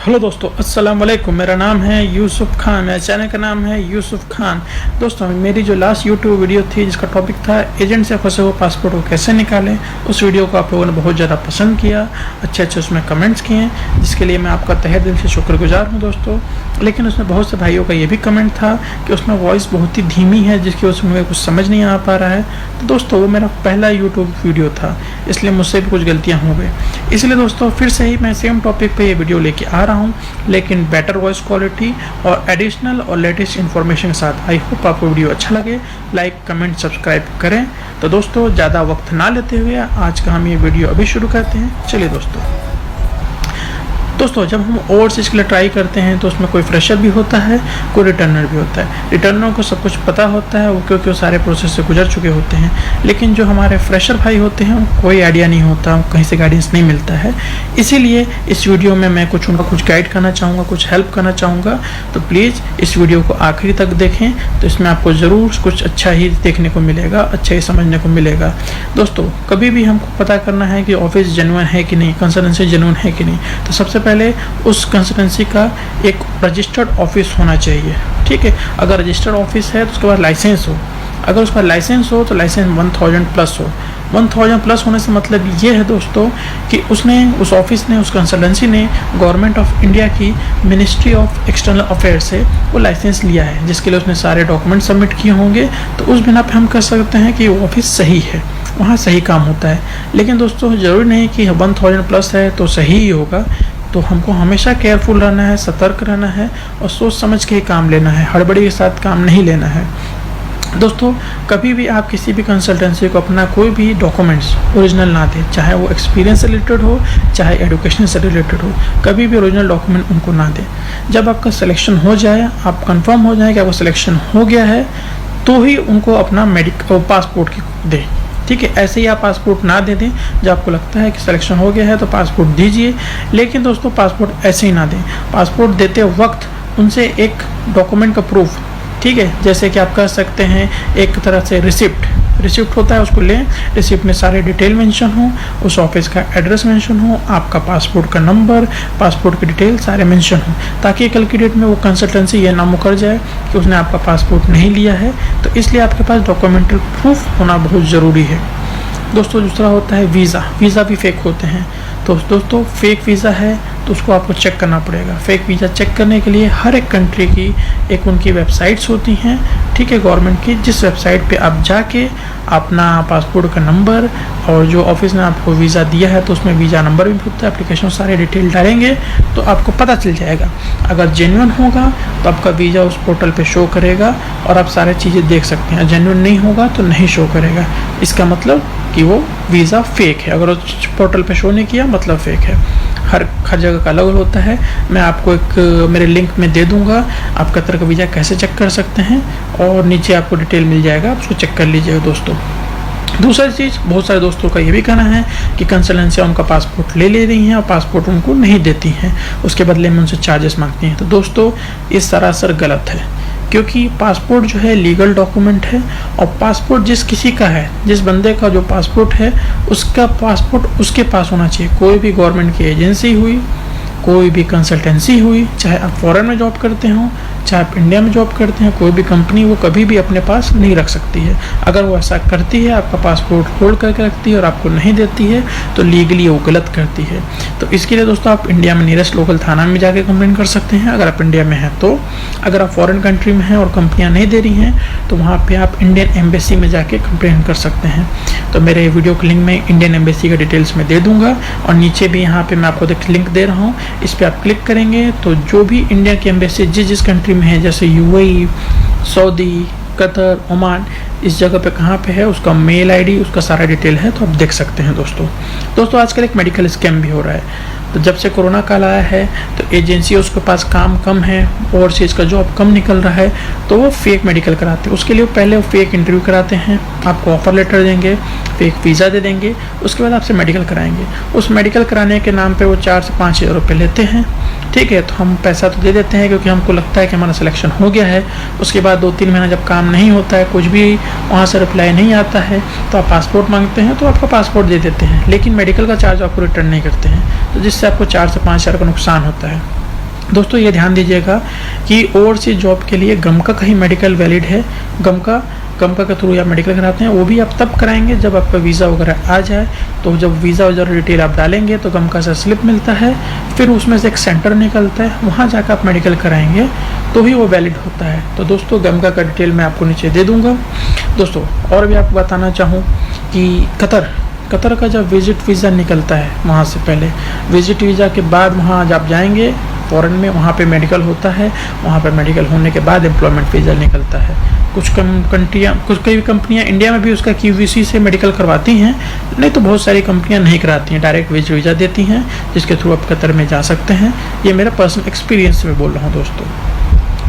Hello दोस्तों, अस्सलाम वालेकुम। मेरा नाम है यूसुफ खान, मेरे चैनल का नाम है यूसुफ खान। दोस्तों, मेरी जो लास्ट यूट्यूब वीडियो थी जिसका टॉपिक था एजेंट से फंसे हुए पासपोर्ट को कैसे निकालें, उस वीडियो को आप लोगों ने बहुत ज़्यादा पसंद किया, अच्छे उसमें कमेंट्स किए, जिसके लिए मैं आपका तहे दिल से शुक्रगुजार हूँ दोस्तों। लेकिन उसमें बहुत से भाइयों का ये भी कमेंट था कि उसमें वॉइस बहुत ही धीमी है, जिसकी वजह से मुझे कुछ समझ नहीं आ पा रहा है। तो दोस्तों, वो मेरा पहला यूट्यूब वीडियो था, इसलिए मुझसे भी कुछ गलतियाँ हो गई। इसलिए दोस्तों फिर से ही मैं सेम टॉपिक पे ये वीडियो लेके आ रहा हूँ, लेकिन बेटर वॉइस क्वालिटी और एडिशनल और लेटेस्ट इन्फॉर्मेशन के साथ। आई होप आपको वीडियो अच्छा लगे। लाइक, कमेंट, सब्सक्राइब करें। तो दोस्तों, ज़्यादा वक्त ना लेते हुए आज का हम ये वीडियो अभी शुरू करते हैं। चलिए दोस्तों, जब हम ओवरसीज के लिए ट्राई करते हैं तो उसमें कोई फ्रेशर भी होता है, कोई रिटर्नर भी होता है। रिटर्नर को सब कुछ पता होता है, वो क्योंकि वो सारे प्रोसेस से गुजर चुके होते हैं। लेकिन जो हमारे फ्रेशर भाई होते हैं उनको कोई आइडिया नहीं होता, कहीं से गाइडेंस नहीं मिलता है। इसीलिए इस वीडियो में मैं उनका कुछ गाइड करना चाहूँगा, कुछ हेल्प करना चाहूँगा। तो प्लीज़ इस वीडियो को आखिरी तक देखें, तो इसमें आपको ज़रूर कुछ अच्छा ही देखने को मिलेगा, अच्छा ही समझने को मिलेगा। दोस्तों, कभी भी हमको पता करना है कि ऑफिस जेन्युइन है कि नहीं, कंसल्टेंसी जेन्युइन है कि नहीं, तो सबसे पहले उस कंसल्टेंसी का एक रजिस्टर्ड ऑफिस होना चाहिए। ठीक है, अगर रजिस्टर्ड ऑफिस है तो उसके बाद लाइसेंस हो। अगर उसका लाइसेंस हो तो लाइसेंस 1000 प्लस हो। 1000 प्लस होने से मतलब ये है दोस्तों कि उस ऑफिस ने, उस कंसल्टेंसी ने गवर्नमेंट ऑफ इंडिया की मिनिस्ट्री ऑफ एक्सटर्नल अफेयर्स से वो लाइसेंस लिया है, जिसके लिए उसने सारे डॉक्यूमेंट सबमिट किए होंगे। तो उस बिना पे हम कह सकते हैं कि वो ऑफिस सही है, वहाँ सही काम होता है। लेकिन दोस्तों, ज़रूरी नहीं कि 1000 प्लस है तो सही ही होगा। तो हमको हमेशा केयरफुल रहना है, सतर्क रहना है और सोच समझ के ही काम लेना है, हड़बड़ी के साथ काम नहीं लेना है। दोस्तों, कभी भी आप किसी भी कंसल्टेंसी को अपना कोई भी डॉक्यूमेंट्स ओरिजिनल ना दें, चाहे वो एक्सपीरियंस से रिलेटेड हो, चाहे एजुकेशन से रिलेटेड हो। कभी भी ओरिजिनल डॉक्यूमेंट उनको ना दें। जब आपका सिलेक्शन हो जाए, आप कंफर्म हो जाए कि आपका सिलेक्शन हो गया है, तो ही उनको अपना पासपोर्ट की दें। ठीक है, ऐसे ही आप पासपोर्ट ना दे दें। जब आपको लगता है कि सिलेक्शन हो गया है तो पासपोर्ट दीजिए। लेकिन दोस्तों, पासपोर्ट ऐसे ही ना दें। पासपोर्ट देते वक्त उनसे एक डॉक्यूमेंट का प्रूफ, ठीक है, जैसे कि आप कह सकते हैं एक तरह से रिसिप्ट होता है, उसको लें। रिसिप्ट में सारे डिटेल मेंशन हो, उस ऑफिस का एड्रेस मेंशन हो, आपका पासपोर्ट का नंबर, पासपोर्ट की डिटेल सारे मेंशन हो, ताकि कल की डेट में वो कंसल्टेंसी ये ना मुकर जाए कि उसने आपका पासपोर्ट नहीं लिया है। तो इसलिए आपके पास डॉक्यूमेंटल प्रूफ होना बहुत ज़रूरी है। दोस्तों, दूसरा होता है वीज़ा भी फेक होते हैं। तो दोस्तों, फेक वीज़ा है तो उसको आपको चेक करना पड़ेगा। फेक वीज़ा चेक करने के लिए हर एक कंट्री की एक उनकी वेबसाइट्स होती हैं, ठीक है, गवर्नमेंट की, जिस वेबसाइट पे आप जाके अपना पासपोर्ट का नंबर और जो ऑफिस ने आपको वीज़ा दिया है तो उसमें वीज़ा नंबर भी होता है, एप्लीकेशन सारे डिटेल डालेंगे तो आपको पता चल जाएगा। अगर जेन्युइन होगा तो आपका वीज़ा उस पोर्टल पे शो करेगा और आप सारी चीज़ें देख सकते हैं। जेन्युइन नहीं होगा तो नहीं शो करेगा। इसका मतलब कि वो वीज़ा फेक है। अगर उस पोर्टल पे शो नहीं किया मतलब फेक है। हर जगह का अलग होता है। मैं आपको एक मेरे लिंक में दे दूंगा, आप कतर का वीज़ा कैसे चेक कर सकते हैं, और नीचे आपको डिटेल मिल जाएगा, आप उसको चेक कर लीजिएगा दोस्तों। दूसरी चीज़, बहुत सारे दोस्तों का ये भी कहना है कि कंसल्टेंसियाँ उनका पासपोर्ट ले रही हैं और पासपोर्ट उनको नहीं देती हैं, उसके बदले में उनसे चार्जेस मांगती हैं। तो दोस्तों, ये सरासर गलत है, क्योंकि पासपोर्ट जो है लीगल डॉक्यूमेंट है, और पासपोर्ट जिस किसी का है, जिस बंदे का जो पासपोर्ट है, उसका पासपोर्ट उसके पास होना चाहिए। कोई भी गवर्नमेंट की एजेंसी हुई, कोई भी कंसल्टेंसी हुई, चाहे आप फॉरेन में जॉब करते हो, चाहे आप इंडिया में जॉब करते हैं, कोई भी कंपनी वो कभी भी अपने पास नहीं रख सकती है। अगर वो ऐसा करती है, आपका पासपोर्ट होल्ड करके रखती है और आपको नहीं देती है, तो लीगली वो गलत करती है। तो इसके लिए दोस्तों, आप इंडिया में नियरेस्ट लोकल थाना में जाके कंप्लेन कर सकते हैं, अगर आप इंडिया में हैं तो। अगर आप फॉरेन कंट्री में हैं और कंपनियाँ नहीं दे रही हैं तो वहाँ पर आप इंडियन एम्बेसी में जाके कंप्लेन कर सकते हैं। तो मेरे वीडियो के लिंक में इंडियन एम्बेसी का डिटेल्स में दे दूँगा, और नीचे भी यहाँ पर मैं आपको लिंक दे रहा हूँ। इस पर आप क्लिक करेंगे तो जो भी इंडिया की एम्बेसी जिस कंट्री में है, जैसे यूएई, सऊदी, कतर, ओमान, इस जगह पे कहाँ पे है, उसका मेल आईडी, उसका सारा डिटेल है, तो आप देख सकते हैं दोस्तों। आजकल एक मेडिकल स्कैम भी हो रहा है। तो जब से कोरोना काल आया है तो एजेंसी उसके पास काम कम है, ओवरसीज का जॉब कम निकल रहा है, तो वो फेक मेडिकल कराते हैं। उसके लिए पहले वो फेक इंटरव्यू कराते हैं, आपको ऑफर लेटर देंगे, फेक वीज़ा दे देंगे, उसके बाद आपसे मेडिकल कराएंगे। उस मेडिकल कराने के नाम पे वो 4 से 5 हज़ार रुपये लेते हैं। ठीक है, तो हम पैसा तो दे देते हैं क्योंकि हमको लगता है कि हमारा सिलेक्शन हो गया है। उसके बाद 2-3 महीना जब काम नहीं होता है, कुछ भी वहाँ से रिप्लाई नहीं आता है, तो आप पासपोर्ट मांगते हैं तो आपका पासपोर्ट दे देते हैं, लेकिन मेडिकल का चार्ज आपको रिटर्न नहीं करते हैं, तो जिससे आपको 4 से 5 हज़ार का नुकसान होता है। दोस्तों ये ध्यान दीजिएगा कि ओवरसीज जॉब के लिए गमका का ही मेडिकल वैलिड है। गमका के थ्रू आप मेडिकल कराते हैं, वो भी आप तब कराएंगे जब आपका वीज़ा वगैरह आ जाए। तो जब वीज़ा वगैरह डिटेल आप डालेंगे तो गमका से स्लिप मिलता है, फिर उसमें से एक सेंटर निकलता है, वहाँ जाकर आप मेडिकल कराएंगे तो ही वो वैलिड होता है। तो दोस्तों गमका का डिटेल मैं आपको नीचे दे दूँगा। दोस्तों और भी आपको बताना चाहूँ कि कतर का जब विजिट वीज़ा निकलता है, वहाँ से पहले विजिट वीज़ा के बाद वहाँ जब जाएंगे फ़ॉरेन में, वहाँ पे मेडिकल होता है। वहाँ पे मेडिकल होने के बाद एम्प्लॉयमेंट वीज़ा निकलता है। कई कंपनियाँ इंडिया में भी उसका QVC से मेडिकल करवाती हैं, नहीं तो बहुत सारी कंपनियाँ नहीं कराती हैं, डायरेक्ट विजिट वीज़ा देती हैं, जिसके थ्रू आप कतर में जा सकते हैं। ये मेरा पर्सनल एक्सपीरियंस में बोल रहा हूँ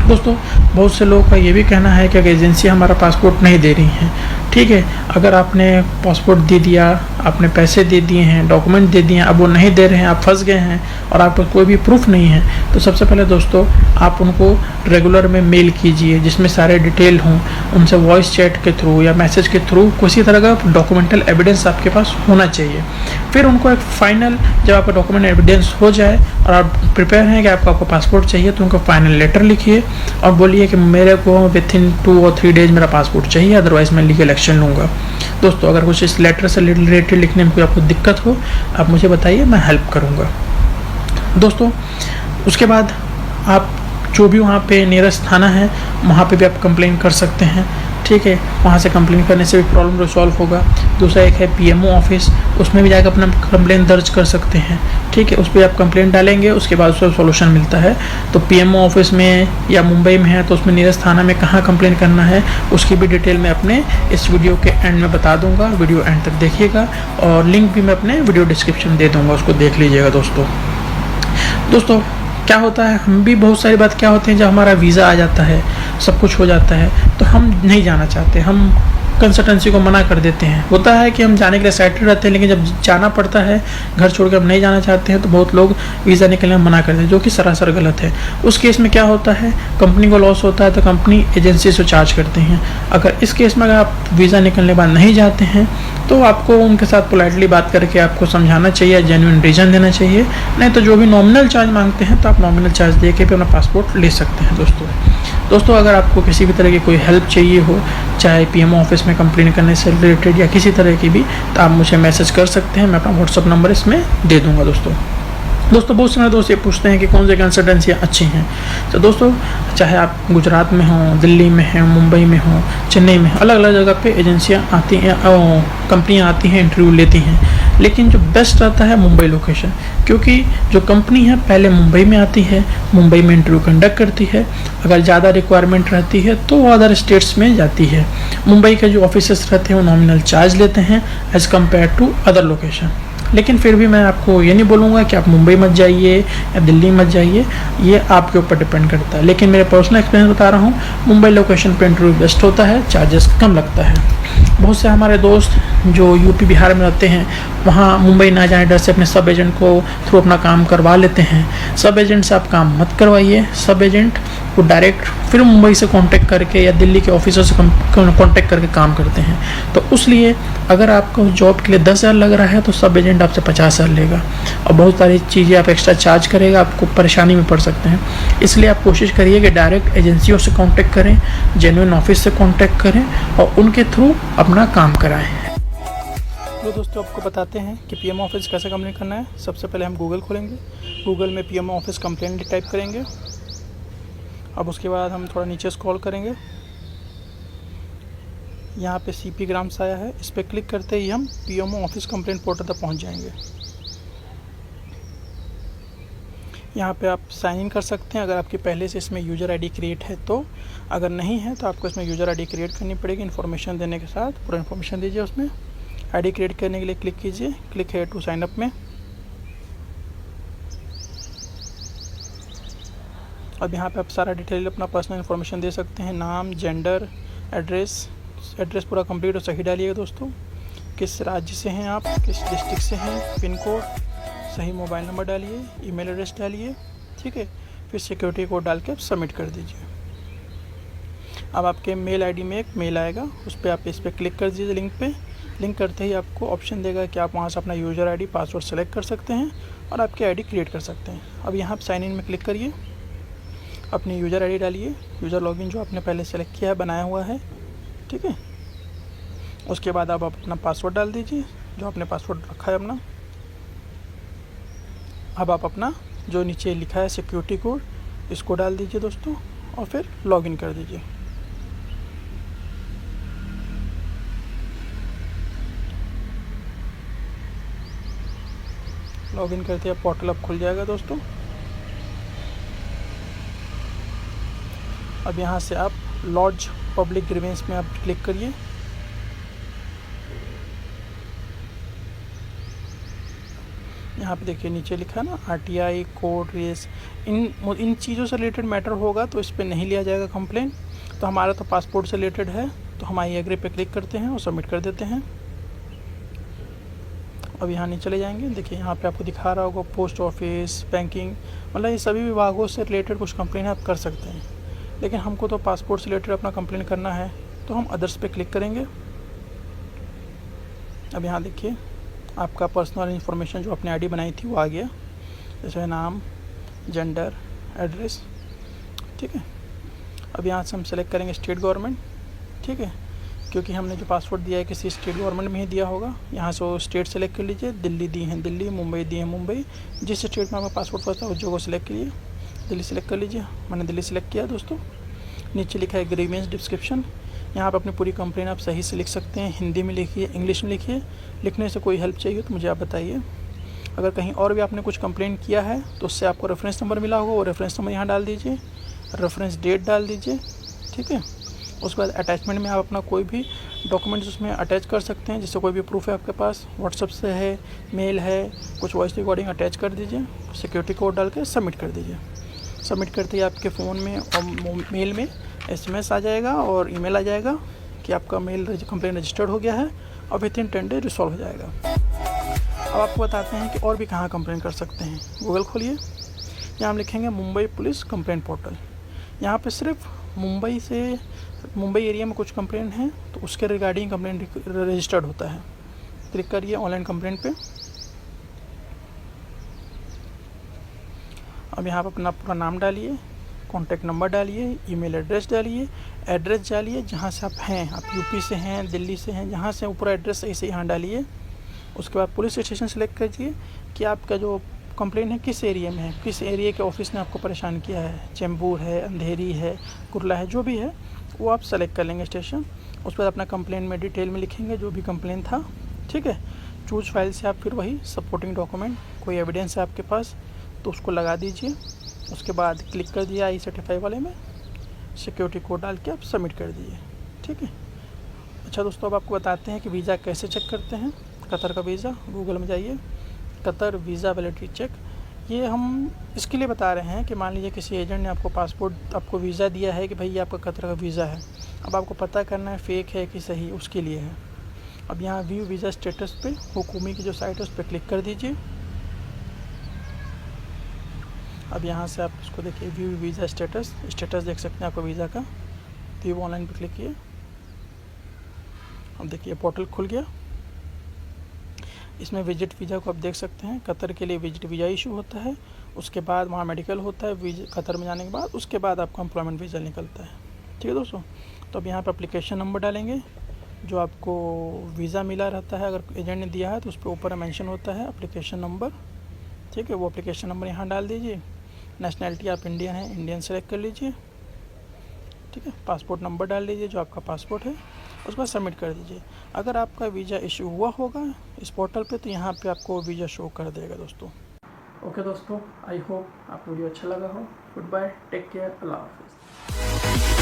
दोस्तों बहुत से लोगों का ये भी कहना है कि अगर एजेंसी हमारा पासपोर्ट नहीं दे रही हैं, ठीक है, अगर आपने पासपोर्ट दे दिया, आपने पैसे दे दिए हैं, डॉक्यूमेंट दे दिए हैं, अब वो नहीं दे रहे हैं, आप फंस गए हैं और आपको कोई भी प्रूफ नहीं है, तो सबसे पहले दोस्तों आप उनको रेगुलर में मेल कीजिए जिसमें सारे डिटेल हों। उनसे वॉइस चैट के थ्रू या मैसेज के थ्रू किसी तरह का डॉक्यूमेंटल एविडेंस आपके पास होना चाहिए। फिर उनको एक फाइनल, जब आपका डॉक्यूमेंट एविडेंस हो जाए और आप प्रिपेयर हैं कि आपका पासपोर्ट चाहिए, तो उनको फाइनल लेटर लिखिए और बोलिए कि मेरे को विथिन 2 और 3 डेज मेरा पासपोर्ट चाहिए, अदरवाइज़ मैं लीगल एक्शन लूँगा। दोस्तों अगर कुछ इस लेटर से रिलेटेड लिखने में कोई आपको दिक्कत हो, आप मुझे बताइए, मैं हेल्प करूँगा। दोस्तों उसके बाद आप जो भी वहाँ पे नियरेस्ट थाना है, वहाँ पे भी आप कंप्लेन कर सकते हैं, ठीक है। वहाँ से कंप्लेन करने से भी प्रॉब्लम रिजॉल्व होगा। दूसरा एक है PMO ऑफिस, उसमें भी जाकर अपना कंप्लेन दर्ज कर सकते हैं, ठीक है। उस पर आप कंप्लेन डालेंगे, उसके बाद उसका सॉल्यूशन मिलता है। तो PMO ऑफिस में या मुंबई में है तो उसमें नियरेस्ट थाना में कहाँ कंप्लेन करना है, उसकी भी डिटेल मैं अपने इस वीडियो के एंड में बता दूँगा। वीडियो एंड तक देखिएगा और लिंक भी मैं अपने वीडियो डिस्क्रिप्शन दे दूँगा, उसको देख लीजिएगा। दोस्तों क्या होता है, हम भी बहुत सारी बात क्या होते हैं, जब हमारा वीज़ा आ जाता है, सब कुछ हो जाता है, तो हम नहीं जाना चाहते, हम कंसल्टेंसी को मना कर देते हैं। होता है कि हम जाने के लिए एक्साइटेड रहते हैं, लेकिन जब जाना पड़ता है, घर छोड़ के हम नहीं जाना चाहते हैं, तो बहुत लोग वीज़ा निकलने में मना करते हैं, जो कि सरासर गलत है। उस केस में क्या होता है, कंपनी को लॉस होता है, तो कंपनी एजेंसी से चार्ज करते हैं। अगर इस केस में अगर आप वीज़ा निकलने के बाद नहीं जाते हैं, तो आपको उनके साथ पोलाइटली बात करके आपको समझाना चाहिए, जेन्युइन रीज़न देना चाहिए। नहीं तो जो भी नॉमिनल चार्ज मांगते हैं, तो आप नॉमिनल चार्ज दे के भी अपना पासपोर्ट ले सकते हैं। दोस्तों अगर आपको किसी भी तरह की कोई हेल्प चाहिए हो, चाहे PMO ऑफिस में कंप्लेन करने से रिलेटेड या किसी तरह की भी, तो आप मुझे मैसेज कर सकते हैं। मैं अपना व्हाट्सअप नंबर इसमें दे दूँगा। दोस्तों बहुत से मेरे दोस्त ये पूछते हैं कि कौन सी कंसल्टेंसियाँ अच्छी हैं। तो दोस्तों चाहे आप गुजरात में हों, दिल्ली में हैं, मुंबई में हों, चेन्नई में, अलग अलग जगह पे एजेंसियाँ आती हैं, कंपनियाँ आती हैं, इंटरव्यू लेती हैं, लेकिन जो बेस्ट रहता है मुंबई लोकेशन, क्योंकि जो कंपनी है पहले मुंबई में आती है, मुंबई में इंटरव्यू कंडक्ट करती है, अगर ज़्यादा रिक्वायरमेंट रहती है तो वो अदर स्टेट्स में जाती है। मुंबई के जो ऑफिसर्स रहते हैं वो नॉमिनल चार्ज लेते हैं as compare to other location. लेकिन फिर भी मैं आपको ये नहीं बोलूँगा कि आप मुंबई मत जाइए या दिल्ली मत जाइए, ये आपके ऊपर डिपेंड करता है। लेकिन मेरे पर्सनल एक्सपीरियंस बता रहा हूँ, मुंबई लोकेशन पे इंटरव्यू बेस्ट होता है, चार्जेस कम लगता है। बहुत से हमारे दोस्त जो यूपी बिहार में रहते हैं, वहाँ मुंबई ना जाने डर से अपने सब एजेंट को थ्रू अपना काम करवा लेते हैं। सब एजेंट से आप काम मत करवाइए, सब एजेंट को डायरेक्ट फिर मुंबई से कांटेक्ट करके या दिल्ली के ऑफिसर से कांटेक्ट करके काम करते हैं। तो उसलिए अगर आपको जॉब के लिए 10,000 लग रहा है, तो सब एजेंट आपसे 50,000 लेगा और बहुत सारी चीज़ें आप एक्स्ट्रा चार्ज करेगा, आपको परेशानी में पड़ सकते हैं। इसलिए आप कोशिश करिए कि डायरेक्ट एजेंसियों से कांटेक्ट करें, जेन्युइन ऑफिस से कांटेक्ट करें और उनके थ्रू अपना काम कराएं। तो दोस्तों आपको बताते हैं कि PMO ऑफिस कैसे कंप्लेन करना है। सबसे पहले हम गूगल खोलेंगे, गूगल में PMO ऑफिस कंप्लेन टाइप करेंगे। अब उसके बाद हम थोड़ा नीचे स्क्रॉल करेंगे, यहाँ पे CP ग्राम्स आया है, इस पर क्लिक करते ही हम PMO ऑफिस कंप्लेंट पोर्टल तक पहुँच जाएंगे। यहाँ पे आप साइन इन कर सकते हैं अगर आपकी पहले से इसमें यूज़र ID क्रिएट है तो। अगर नहीं है तो आपको इसमें यूज़र ID क्रिएट करनी पड़ेगी। इन्फॉर्मेशन देने के साथ पूरा इन्फॉर्मेशन दीजिए उसमें। ID क्रिएट करने के लिए क्लिक कीजिए, क्लिक है टू साइन अप में। अब यहाँ पे आप सारा डिटेल अपना पर्सनल इन्फॉर्मेशन दे सकते हैं, नाम, जेंडर, एड्रेस पूरा कंप्लीट और सही डालिएगा दोस्तों। किस राज्य से हैं आप, किस डिस्ट्रिक्ट से हैं, पिन कोड, सही मोबाइल नंबर डालिए, ईमेल एड्रेस डालिए, ठीक है। फिर सिक्योरिटी कोड डाल के आप सबमिट कर दीजिए। अब आपके मेल ID में एक मेल आएगा, उस पर आप इस पर क्लिक कर दीजिए लिंक पे। लिंक करते ही आपको ऑप्शन देगा कि आप वहाँ से अपना यूज़र ID पासवर्ड सेलेक्ट कर सकते हैं और आपकी आईडी क्रिएट कर सकते हैं। अब यहाँ आप साइन इन में क्लिक करिए, अपनी यूज़र आईडी डालिए, यूज़र लॉगिन जो आपने पहले सेलेक्ट किया है, बनाया हुआ है, ठीक है। उसके बाद आप अपना पासवर्ड डाल दीजिए, जो आपने पासवर्ड रखा है अपना। अब आप अपना जो नीचे लिखा है सिक्योरिटी कोड, इसको डाल दीजिए दोस्तों, और फिर लॉगिन कर दीजिए। लॉगिन करते ही पोर्टल अब खुल जाएगा दोस्तों। अब यहाँ से आप लॉन्च पब्लिक ग्रीवेंस में आप क्लिक करिए। यहाँ पे देखिए नीचे लिखा है ना RTI कोड रेस, इन चीज़ों से रिलेटेड मैटर होगा तो इस पर नहीं लिया जाएगा कंप्लेन। तो हमारा तो पासपोर्ट से रिलेटेड है, तो हम आई एग्री पे क्लिक करते हैं और सबमिट कर देते हैं। अब यहाँ नहीं चले जाएंगे, देखिए यहाँ पे आपको दिखा रहा होगा पोस्ट ऑफिस, बैंकिंग, मतलब ये सभी विभागों से रिलेटेड कुछ कंप्लेन आप कर सकते हैं। लेकिन हमको तो पासपोर्ट से रिलेटेड अपना कंप्लेन करना है, तो हम अदर्स पे क्लिक करेंगे। अब यहाँ देखिए आपका पर्सनल इन्फॉर्मेशन जो आपने आईडी बनाई थी वो आ गया, जैसे नाम, जेंडर, एड्रेस, ठीक है। अब यहाँ से हम सेलेक्ट करेंगे स्टेट गवर्नमेंट, ठीक है, क्योंकि हमने जो पासपोर्ट दिया है किसी स्टेट गवर्नमेंट में ही दिया होगा। यहाँ से वो स्टेट सेलेक्ट कर लीजिए, दिल्ली दी है दिल्ली, मुंबई दी है मुंबई, जिस स्टेट में आपका पासपोर्ट फंसा उस जगह को सिलेक्ट कीजिए। दिल्ली सेलेक्ट कर लीजिए, मैंने दिल्ली सेलेक्ट किया दोस्तों। नीचे लिखा है ग्रीवेंस डिस्क्रिप्शन, यहाँ पर अपनी पूरी कंप्लेन आप सही से लिख सकते हैं, हिंदी में लिखिए, इंग्लिश में लिखिए। लिखने से कोई हेल्प चाहिए तो मुझे आप बताइए। अगर कहीं और भी आपने कुछ कंप्लेन किया है तो उससे आपको रेफरेंस नंबर मिला होगा, वो रेफरेंस नंबर यहाँ डाल दीजिए, रेफरेंस डेट डाल दीजिए, ठीक है। उसके बाद अटैचमेंट में आप अपना कोई भी डॉक्यूमेंट्स उसमें अटैच कर सकते हैं, जिससे कोई भी प्रूफ है आपके पास, व्हाट्सएप से है, मेल है, कुछ वॉइस रिकॉर्डिंग अटैच कर दीजिए, सिक्योरिटी कोड डाल के सबमिट कर दीजिए। सबमिट करते ही आपके फ़ोन में और मेल में SMS आ जाएगा और ईमेल आ जाएगा कि आपका मेल कंप्लेन रजिस्टर्ड हो गया है और विथिन 10 डे रिसॉल्व हो जाएगा। अब आपको बताते हैं कि और भी कहाँ कंप्लेन कर सकते हैं। गूगल खोलिए, यहाँ हम लिखेंगे मुंबई पुलिस कंप्लेंट पोर्टल। यहाँ पे सिर्फ मुंबई एरिया में कुछ कंप्लेन है तो उसके रिगार्डिंग कंप्लेन रजिस्टर्ड होता है। क्लिक करिए ऑनलाइन कंप्लेंट पे। अब यहाँ पर अपना पूरा नाम डालिए, कॉन्टैक्ट नंबर डालिए, ईमेल एड्रेस डालिए, एड्रेस डालिए जहाँ से आप हैं, आप यूपी से हैं, दिल्ली से हैं, जहाँ से ऊपर एड्रेस ऐसे यहाँ डालिए। उसके बाद पुलिस स्टेशन सेलेक्ट कीजिए कि आपका जो कंप्लेन है किस एरिया में है, किस एरिया के ऑफिस ने आपको परेशान किया है, चेंबूर है, अंधेरी है, कुर्ला है, जो भी है वो आप सेलेक्ट कर लेंगे स्टेशन। उसके बाद अपना कंप्लेन में डिटेल में लिखेंगे जो भी कंप्लेन था, ठीक है। चूज फाइल से आप फिर वही सपोर्टिंग डॉक्यूमेंट, कोई एविडेंस है आपके पास तो उसको लगा दीजिए। उसके बाद क्लिक कर दिया I-सर्टिफाई वाले में, सिक्योरिटी कोड डाल के आप सबमिट कर दीजिए, ठीक है। अच्छा दोस्तों, अब आपको बताते हैं कि वीज़ा कैसे चेक करते हैं। कतर का वीज़ा, गूगल में जाइए, कतर वीज़ा वैलिडिटी चेक। ये हम इसके लिए बता रहे हैं कि मान लीजिए किसी एजेंट ने आपको वीज़ा दिया है कि भाई ये आपका कतर का वीज़ा है, अब आपको पता करना है फ़ेक है कि सही, उसके लिए है। अब यहाँ व्यू वीज़ा स्टेटस पे हुकूमी की जो साइट है उस पर क्लिक कर दीजिए। अब यहाँ से आप इसको देखिए, व्यू वीज़ा स्टेटस देख सकते हैं आपको वीज़ा का। व्यू ऑनलाइन पे क्लिक किए, अब देखिए पोर्टल खुल गया। इसमें विजिट वीज़ा को आप देख सकते हैं, कतर के लिए विजिट वीज़ा इशू होता है, उसके बाद वहाँ मेडिकल होता है कतर में जाने के बाद, उसके बाद आपको एम्प्लॉयमेंट वीज़ा निकलता है, ठीक है दोस्तों। तो अब यहाँ पर एप्लीकेशन नंबर डालेंगे, जो आपको वीज़ा मिला रहता है, अगर एजेंट ने दिया है तो उस पर ऊपर मेंशन होता है एप्लीकेशन नंबर, ठीक है। वो एप्लीकेशन नंबर यहाँ डाल दीजिए। नेशनैलिटी आप इंडियन है, इंडियन सेलेक्ट कर लीजिए, ठीक है। पासपोर्ट नंबर डाल लीजिए जो आपका पासपोर्ट है, उसके बाद सबमिट कर दीजिए। अगर आपका वीज़ा इशू हुआ होगा इस पोर्टल पे तो यहाँ पे आपको वीज़ा शो कर देगा दोस्तों। ओके दोस्तों, आई होप आपको वीडियो अच्छा लगा हो। गुड बाय, टेक केयर, अल्लाह हाफिज़।